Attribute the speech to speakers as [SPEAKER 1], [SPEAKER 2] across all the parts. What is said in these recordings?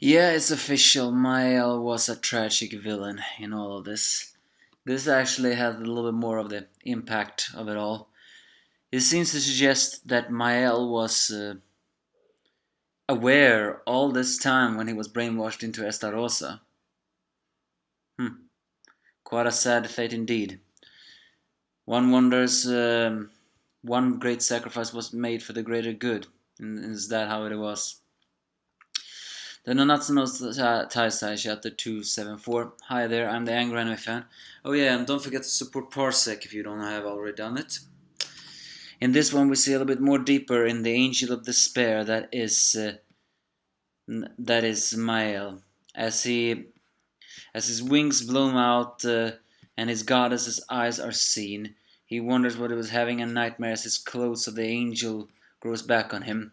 [SPEAKER 1] Yeah, it's official. Mael was a tragic villain in all of this. This actually had a little bit more of the impact of it all. It seems to suggest that Mael was aware all this time when he was brainwashed into Estarossa. Hmm, quite a sad fate indeed. One wonders, one great sacrifice was made for the greater good. And is that how it was? The Nanatsu no Taizai chapter 274. Hi there, I'm the Angry Anime Fan. Oh yeah, and don't forget to support Parsec if you don't have already done it. In this one we see a little bit more deeper in the Angel of Despair that is Mael. As his wings blow out and his goddess's eyes are seen, he wonders what he was having a nightmare as his clothes of the angel grows back on him.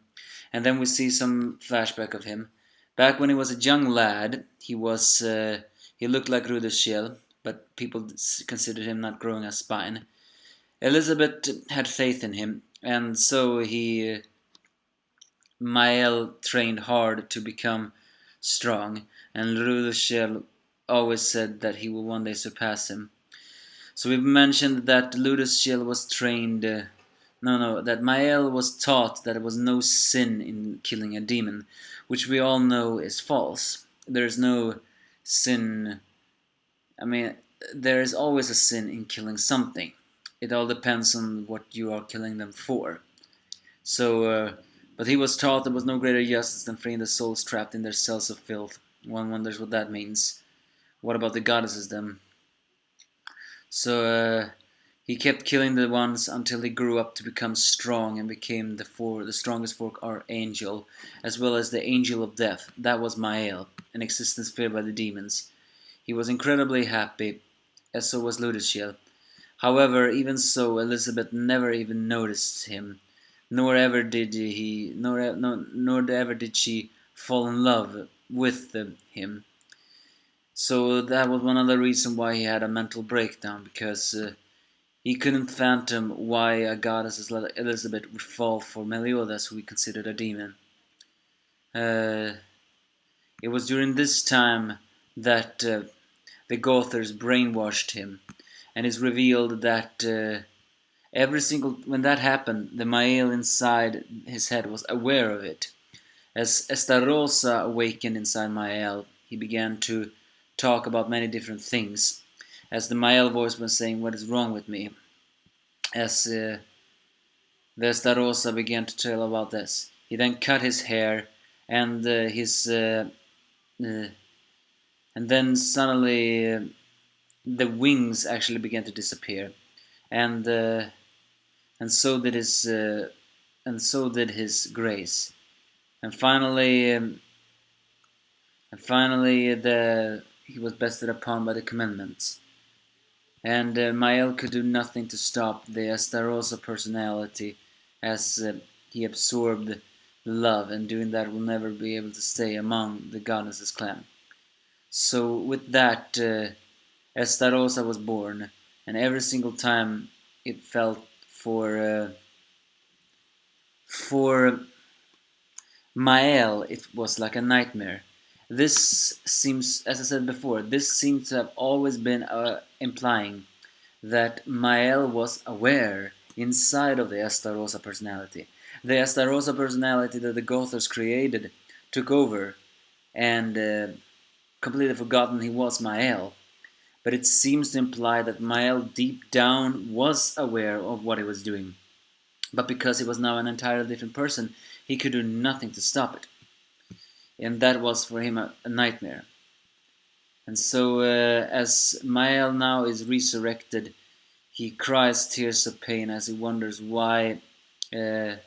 [SPEAKER 1] And then we see some flashback of him. Back when he was a young lad, he looked like Rudolf, but people considered him not growing a spine. Elizabeth had faith in him, and so Mael trained hard to become strong, and Rudolf always said that he will one day surpass him. So we've mentioned that Ludoshel was trained. That Mael was taught that it was no sin in killing a demon, which we all know is false. There's no sin. I mean, there is always a sin in killing something. It all depends on what you are killing them for. But he was taught there was no greater justice than freeing the souls trapped in their cells of filth. One wonders what that means. What about the goddesses then? So he kept killing the ones until he grew up to become strong and became the strongest archangel, as well as the angel of death. That was Mael, an existence feared by the demons. He was incredibly happy, as so was Ludoshel. However, even so, Elizabeth never even noticed him, nor ever did she fall in love with him. So that was one other reason why he had a mental breakdown, because he couldn't fathom why a goddess as Elizabeth would fall for Meliodas, who he considered a demon. Uh, it was during this time that the Gothers brainwashed him, and it's revealed that when that happened, the Mael inside his head was aware of it. As Estarossa awakened inside Mael, he began to talk about many different things. As the Mael voice was saying, "What is wrong with me?" As the Estarossa began to tell about this, he then cut his hair, and and then suddenly the wings actually began to disappear, and and so did his grace. And finally, he was bested upon by the commandments. And Mael could do nothing to stop the Estarossa personality, as he absorbed love, and doing that will never be able to stay among the goddess's clan. So with that, Estarossa was born, and every single time it felt for Mael, it was like a nightmare. This seems, as I said before, this seems to have always been implying that Mael was aware inside of the Estarossa personality. The Estarossa personality that the Gothers created took over and completely forgotten he was Mael. But it seems to imply that Mael deep down was aware of what he was doing. But because he was now an entirely different person, he could do nothing to stop it. And that was for him a nightmare. And so as Mael now is resurrected, he cries tears of pain as he wonders why did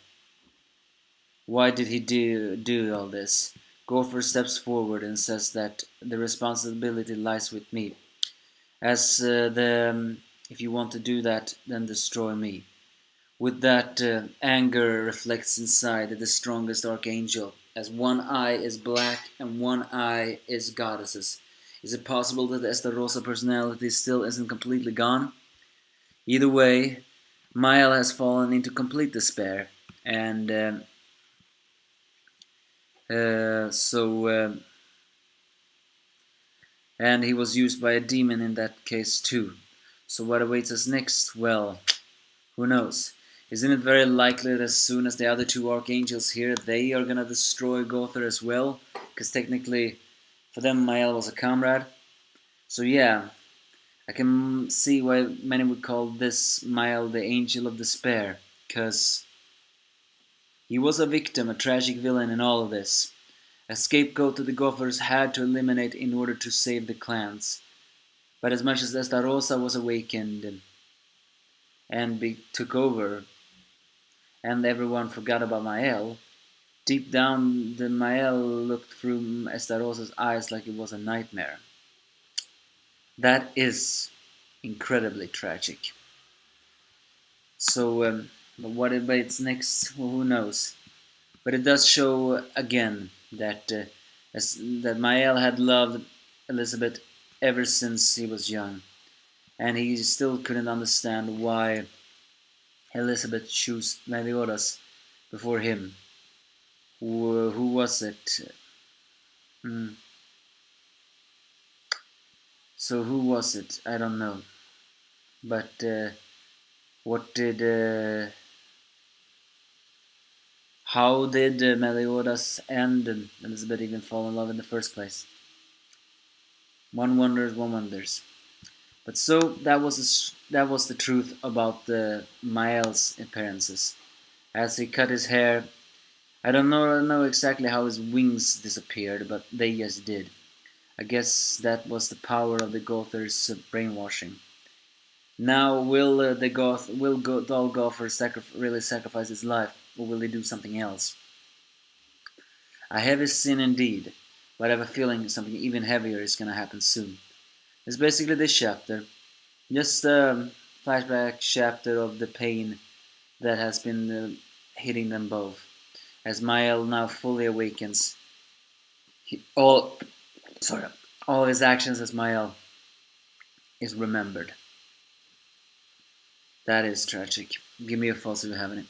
[SPEAKER 1] he do all this. Gopher steps forward and says that the responsibility lies with me. As if you want to do that, then destroy me. With that, anger reflects inside the strongest archangel, as one eye is black and one eye is goddesses. Is it possible that the Estarossa personality still isn't completely gone? Either way, Mael has fallen into complete despair, and so and he was used by a demon in that case too. So what awaits us next? Well, who knows? Isn't it very likely that as soon as the other two archangels here, they are gonna destroy Gother as well? Because technically, for them, Mael was a comrade. So yeah, I can see why many would call this Mael the Angel of Despair, because he was a victim, a tragic villain in all of this. A scapegoat that the Gothers had to eliminate in order to save the clans. But as much as Estarossa was awakened and took over, and everyone forgot about Mael, deep down the Mael looked through Estarossa's eyes like it was a nightmare. That is incredibly tragic. So, what awaits next? Well, who knows? But it does show again that that Mael had loved Elizabeth ever since he was young, and he still couldn't understand why Elizabeth chose Meliodas before him. Who was it? Hmm. So who was it? I don't know. But what did? How did Meliodas and Elizabeth even fall in love in the first place? One wonders, one wonders. But so that was the truth about the Mael's appearances. As he cut his hair, I don't know exactly how his wings disappeared, but they just did. I guess that was the power of the Gothers' brainwashing. Now, will the Dol Gother really sacrifice his life, or will he do something else? A heavy sin indeed, but I have a feeling something even heavier is gonna happen soon. It's basically this chapter, just a flashback chapter of the pain that has been hitting them both. As Mael now fully awakens, he, sorry, all of his actions as Mael is remembered. That is tragic. Give me a false if you have any.